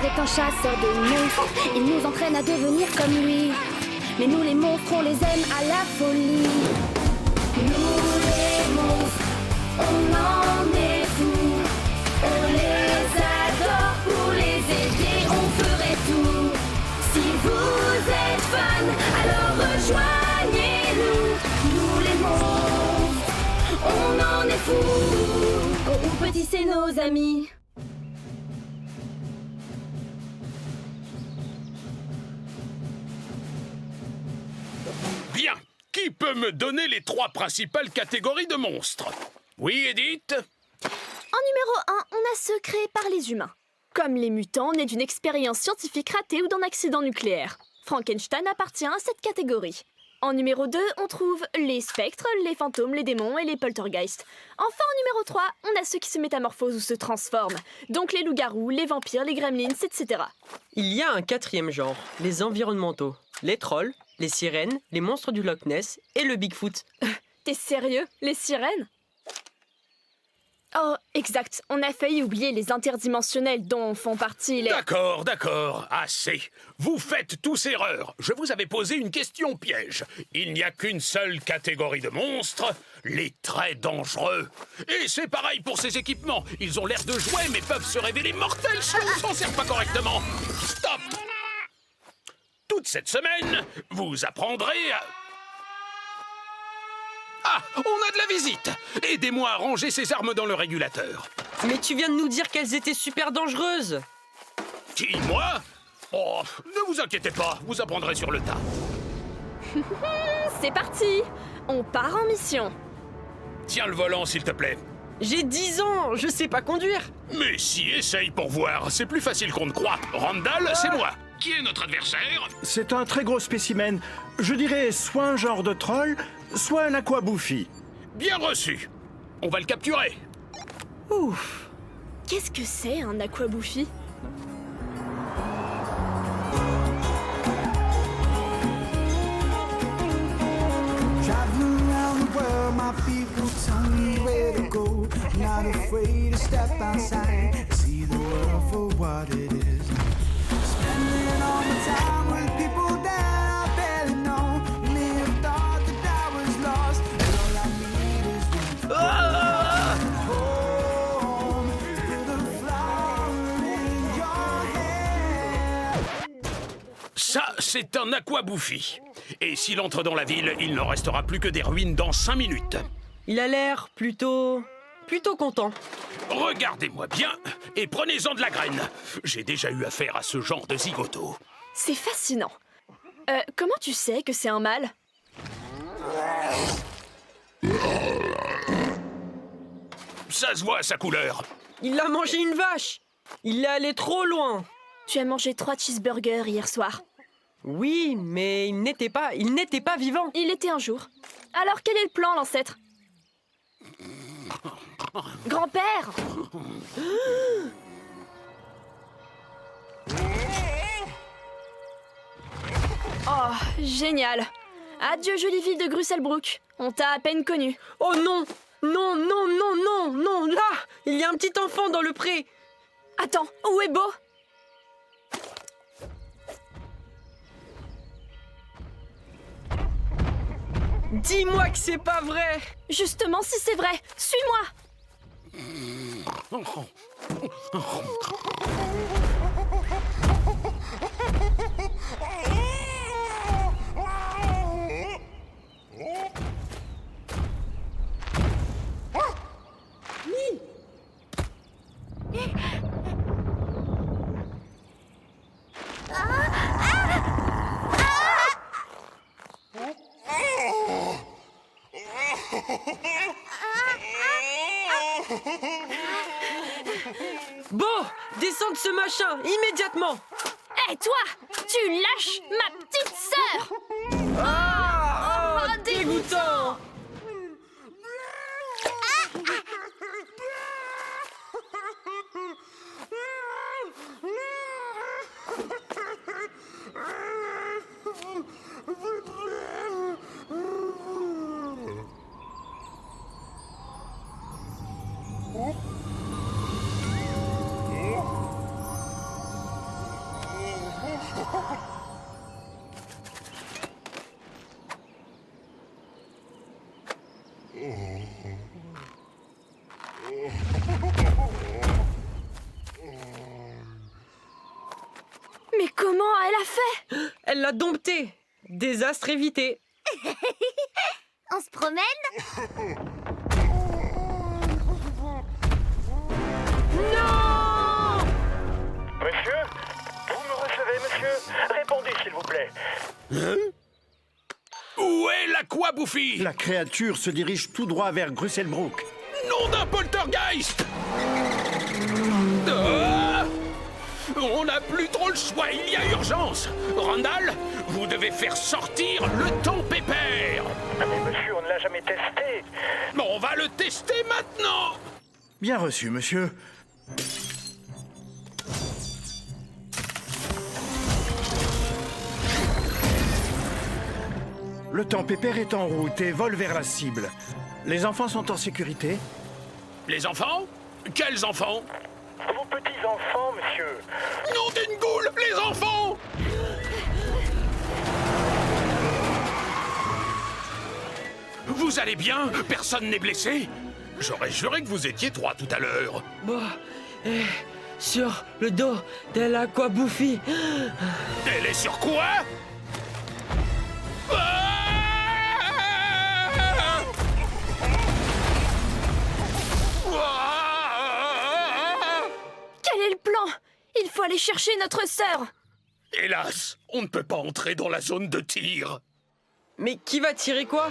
est un chasseur de monstres. Il nous entraîne à devenir comme lui. Mais nous les monstres, on les aime à la folie. Nous les monstres, on en est fous. On les adore, pour les aider, on ferait tout. Si vous êtes fans, alors rejoignez-nous. Nous les monstres, on en est fous. Gros ou petit, c'est nos amis. Bien. Qui peut me donner les 3 principales catégories de monstres? Oui, Edith? En numéro 1, on a ceux créés par les humains. Comme les mutants nés d'une expérience scientifique ratée ou d'un accident nucléaire. Frankenstein appartient à cette catégorie. En numéro 2, on trouve les spectres, les fantômes, les démons et les poltergeists. Enfin, en numéro 3, on a ceux qui se métamorphosent ou se transforment. Donc les loups-garous, les vampires, les gremlins, etc. Il y a un 4e genre, les environnementaux. Les trolls, les sirènes, les monstres du Loch Ness et le Bigfoot. T'es sérieux? Les sirènes? Oh, exact. On a failli oublier les interdimensionnels dont font partie les... D'accord, assez. Vous faites tous erreur. Je vous avais posé une question piège. Il n'y a qu'une seule catégorie de monstres, les très dangereux. Et c'est pareil pour ces équipements. Ils ont l'air de jouets, mais peuvent se révéler mortels si on s'en sert pas correctement. Stop! Toute cette semaine, vous apprendrez à... Ah, on a de la visite! Aidez-moi à ranger ces armes dans le régulateur. Mais tu viens de nous dire qu'elles étaient super dangereuses. Qui, moi? Oh, ne vous inquiétez pas, vous apprendrez sur le tas. C'est parti! On part en mission. Tiens le volant, s'il te plaît. J'ai 10 ans, je sais pas conduire. Mais si, essaye pour voir, c'est plus facile qu'on ne croit. Randall, c'est moi. Qui est notre adversaire? C'est un très gros spécimen. Je dirais soit un genre de troll, soit un aquabouffi. Bien reçu. On va le capturer. Ouf. Qu'est-ce que c'est un aquabouffi? Traveling around the world, my people tell me where to go. Not afraid to step outside and see the world for what it is. Spending all my time with people that I barely know. Really thought that I was lost, and all I need is one home. With a flower in your hair. Ça, c'est un aquabouffi. Et s'il entre dans la ville, il n'en restera plus que des ruines dans 5 minutes. Il a l'air plutôt content. Regardez-moi bien et prenez-en de la graine. J'ai déjà eu affaire à ce genre de zigoto. C'est fascinant. Comment tu sais que c'est un mâle? Ça se voit à sa couleur. Il a mangé une vache. Il est allé trop loin. Tu as mangé 3 cheeseburgers hier soir. Oui, mais il n'était pas vivant. Il était un jour. Alors quel est le plan, l'ancêtre? Grand-père! Oh, génial! Adieu, jolie ville de Grusselbrook. On t'a à peine connu. Oh non! Non, non, non, non, non! Là! Il y a un petit enfant dans le pré! Attends, où est Beau? Dis-moi que c'est pas vrai! Justement, si c'est vrai, suis-moi! Beau! Descends de ce machin, immédiatement! Hé, toi! Tu lâches ma petite sœur! Ah! Oh, Dégoûtant! a fait? Elle l'a dompté. Désastre évité. On se promène? Non! Monsieur? Vous me recevez, monsieur? Répondez, s'il vous plaît. Où est l'Aquaboufie? La créature se dirige tout droit vers Grusselbrook. Nom d'un poltergeist! Ah! On n'a plus trop le choix, il y a urgence! Randall, vous devez faire sortir le temps pépère! Ah, mais monsieur, on ne l'a jamais testé. Bon, on va le tester maintenant! Bien reçu, monsieur. Le temps pépère est en route et vole vers la cible. Les enfants sont en sécurité? Les enfants? Quels enfants? Vos petits-enfants, monsieur. Nom d'une goule, les enfants! Vous allez bien? Personne n'est blessé? J'aurais juré que vous étiez trois tout à l'heure. Sur le dos de l'Aquaboufie. Elle est sur quoi? Ah! Quel est le plan? Il faut aller chercher notre sœur. Hélas, on ne peut pas entrer dans la zone de tir. Mais qui va tirer quoi?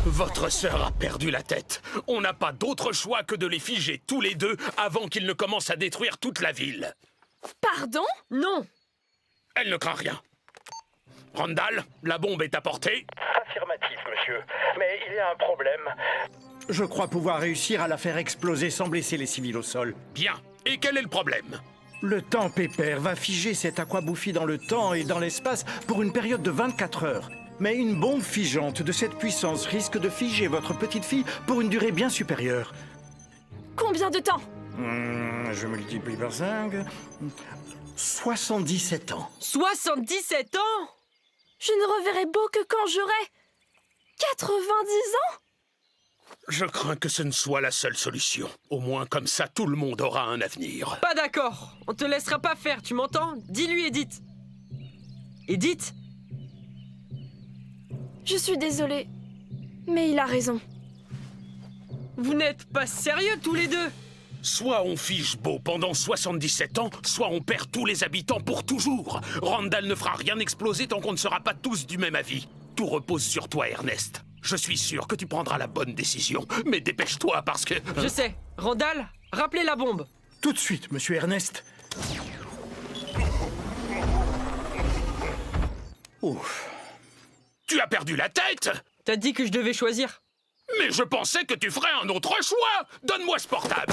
Votre sœur a perdu la tête. On n'a pas d'autre choix que de les figer tous les deux avant qu'ils ne commencent à détruire toute la ville. Pardon? Non! Elle ne craint rien. Randall, la bombe est à portée. Affirmatif, monsieur. Mais il y a un problème. Je crois pouvoir réussir à la faire exploser sans blesser les civils au sol. Bien. Et quel est le problème? Le temps pépère va figer cette Aquaboufie dans le temps et dans l'espace pour une période de 24 heures. Mais une bombe figeante de cette puissance risque de figer votre petite fille pour une durée bien supérieure. Combien de temps? Je multiplie par 5. 77 ans. 77 ans? Je ne reverrai beau que quand j'aurai 90 ans? Je crains que ce ne soit la seule solution. Au moins comme ça, tout le monde aura un avenir. Pas d'accord. On te laissera pas faire, tu m'entends? Dis-lui, Edith. Edith? Je suis désolée, mais il a raison. Vous n'êtes pas sérieux tous les deux? Soit on fige Beau pendant 77 ans, soit on perd tous les habitants pour toujours. Randall ne fera rien exploser tant qu'on ne sera pas tous du même avis. Tout repose sur toi, Ernest. Je suis sûr que tu prendras la bonne décision, mais dépêche-toi parce que... Je sais. Randall, rappelez la bombe. Tout de suite, monsieur Ernest. Ouf. Tu as perdu la tête? T'as dit que je devais choisir. Mais je pensais que tu ferais un autre choix. Donne-moi ce portable.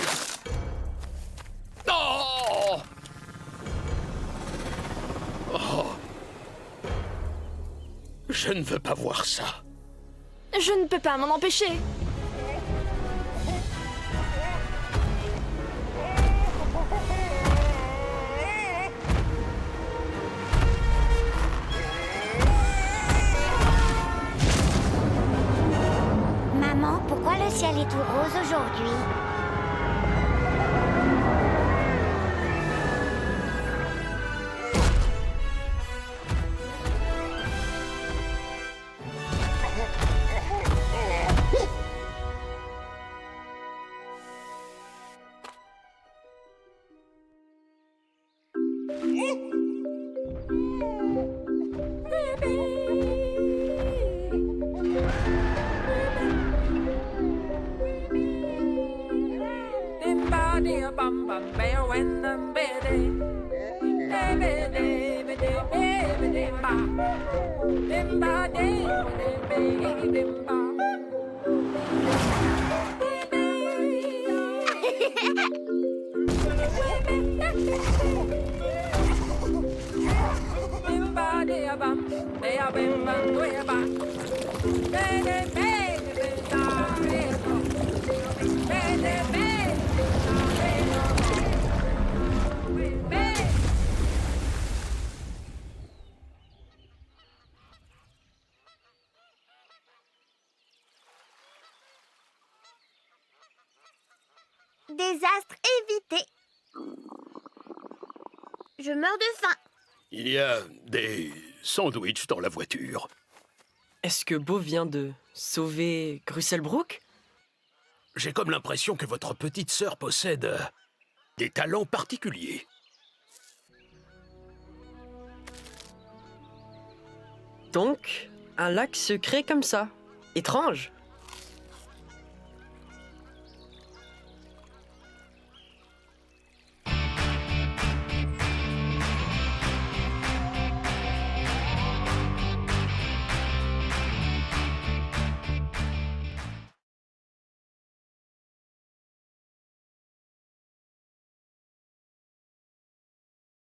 Oh! Oh! Je ne veux pas voir ça. Je ne peux pas m'en empêcher. Maman, pourquoi le ciel est tout rose aujourd'hui? Désastre évité. Je meurs de faim. Il y a des sandwichs dans la voiture. Est-ce que Bo vient de sauver Grusselbrook? J'ai comme l'impression que votre petite sœur possède des talents particuliers. Donc, un lac se crée comme ça. Étrange.